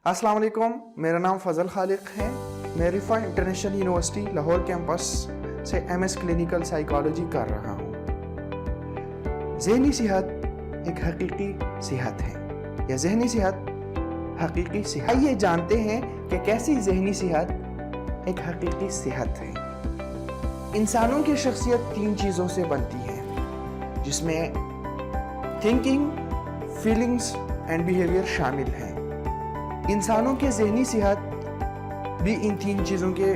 अस्सलाम वालेकुम, मेरा नाम फ़ज़ल खालिक है। मैं रिफ़ा इंटरनेशनल यूनिवर्सिटी लाहौर कैंपस से एमएस क्लिनिकल साइकोलॉजी कर रहा हूँ। ज़हनी सेहत एक हकीकी सेहत है या ज़हनी सेहत हकीकी सेहत। आइए जानते हैं कि कैसी ज़हनी सेहत एक हकीकी सेहत है। इंसानों की शख्सियत 3 चीज़ों से बनती है, जिसमें थिंकिंग, फीलिंग्स एंड बिहेवियर शामिल हैं। इंसानों के ज़हनी सेहत भी इन 3 चीज़ों के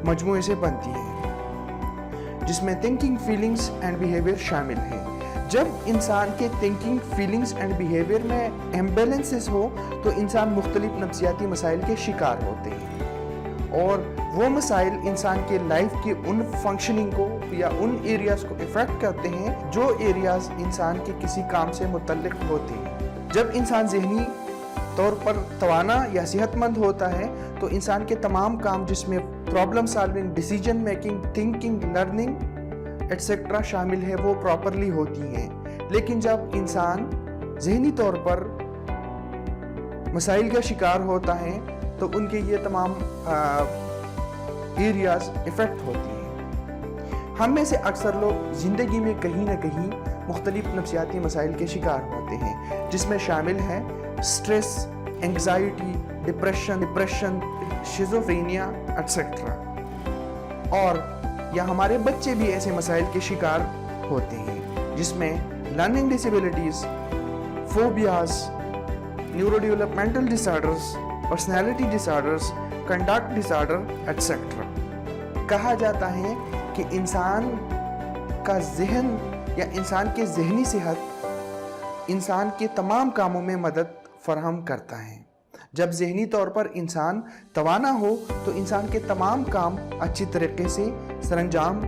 मजमूए से बनती है, जिसमें थिंकिंग, फीलिंग्स एंड बिहेवियर शामिल है। जब इंसान के थिंकिंग, फीलिंग्स एंड बिहेवियर में इम्बैलेंसेस हो तो इंसान मुख्तलिफ नफ्सियाती मसाइल के शिकार होते हैं, और वो मसाइल इंसान के लाइफ की उन फंक्शनिंग को या उन एरियाज़ को इफ़ेक्ट करते हैं जो एरियाज़ इंसान के किसी काम से मुतल्लिक होते हैं। जब इंसान ज़हनी तौर पर तवाना या सेहतमंद होता है तो इंसान के तमाम काम, जिसमें problem solving, decision making, thinking, learning etcetera शामिल है, वो प्रॉपरली होती हैं। लेकिन जब इंसान ज़हनी तौर पर मसाइल का शिकार होता है तो उनके ये तमाम एरियाज़ इफ़ेक्ट होती हैं। हम में से अक्सर लोग ज़िंदगी में कहीं ना कहीं मुख्तलिफ नफ्सियाती मसाइल के शिकार होते हैं, जिसमें शामिल है stress, anxiety, depression, schizophrenia etcetera. और या हमारे बच्चे भी ऐसे मसाइल के शिकार होते हैं, जिसमें learning disabilities, phobias, neuro developmental disorders, personality disorders, conduct disorder etcetera. कहा जाता है कि इंसान का जहन या इंसान के ज़हनी सेहत इंसान के तमाम कामों में मदद फराहम करता है। जब ज़हनी तौर पर इंसान तवाना हो तो इंसान के तमाम काम अच्छी तरीके से सरअंजाम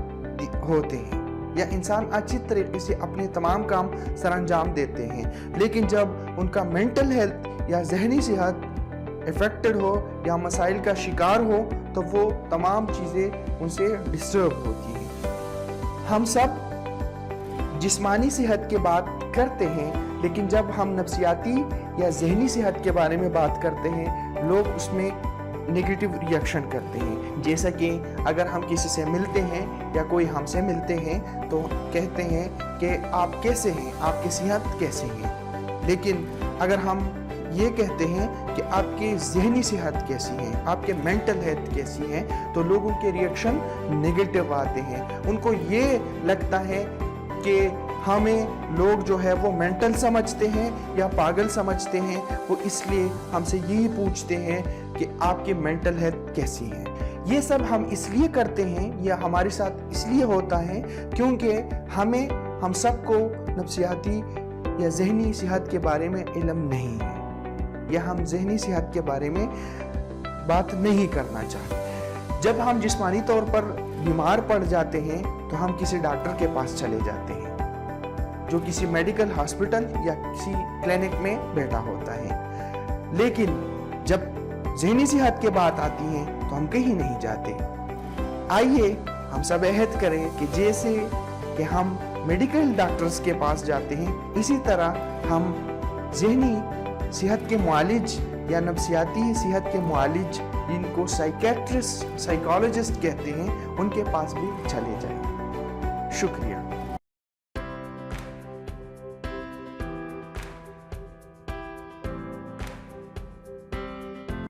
होते हैं या इंसान अच्छी तरीके से अपने तमाम काम सरअंजाम देते हैं। लेकिन जब उनका मेंटल हेल्थ या ज़हनी सेहत इफ़ेक्टेड हो या मसाइल का शिकार हो तो वो तमाम चीज़ें उनसे डिस्टर्ब होती हैं। हम सब जिस्मानी सेहत की बात करते हैं, लेकिन जब हम नफ्सियाती या ज़हनी सेहत के बारे में बात करते हैं, लोग उसमें नेगेटिव रिएक्शन करते हैं। जैसा कि अगर हम किसी से मिलते हैं या कोई हमसे मिलते हैं तो कहते हैं कि आप कैसे हैं, आपकी सेहत कैसी है। लेकिन अगर हम ये कहते हैं कि आपकी ज़हनी सेहत कैसी है, आपके मेंटल हेल्थ कैसी है, तो लोगों के रिएक्शन नेगेटिव आते हैं। उनको ये लगता है कि हमें लोग जो है वो मेंटल समझते हैं या पागल समझते हैं, वो इसलिए हमसे यही पूछते हैं कि आपकी मेंटल हेल्थ कैसी है। ये सब हम इसलिए करते हैं या हमारे साथ इसलिए होता है क्योंकि हम सबको नफ्सियाती या ज़हनी सेहत के बारे में इल्म नहीं है, या हम ज़हनी सेहत के बारे में बात नहीं करना चाहते। जब हम जिस्मानी तौर पर बीमार पड़ जाते हैं तो हम किसी डॉक्टर के पास चले जाते हैं, जो किसी मेडिकल हॉस्पिटल या किसी क्लिनिक में बैठा होता है। लेकिन जब ज़हनी सेहत की बात आती है तो हम कहीं नहीं जाते। आइए हम सब अहद करें कि जैसे कि हम मेडिकल डॉक्टर्स के पास जाते हैं, इसी तरह हम ज़हनी सेहत के मुआलिज या नफ्सियाती सेहत के मुआलिज, जिनको साइकेट्रिस्ट, साइकोलॉजिस्ट कहते हैं, उनके पास भी चले जाएं। शुक्रिया।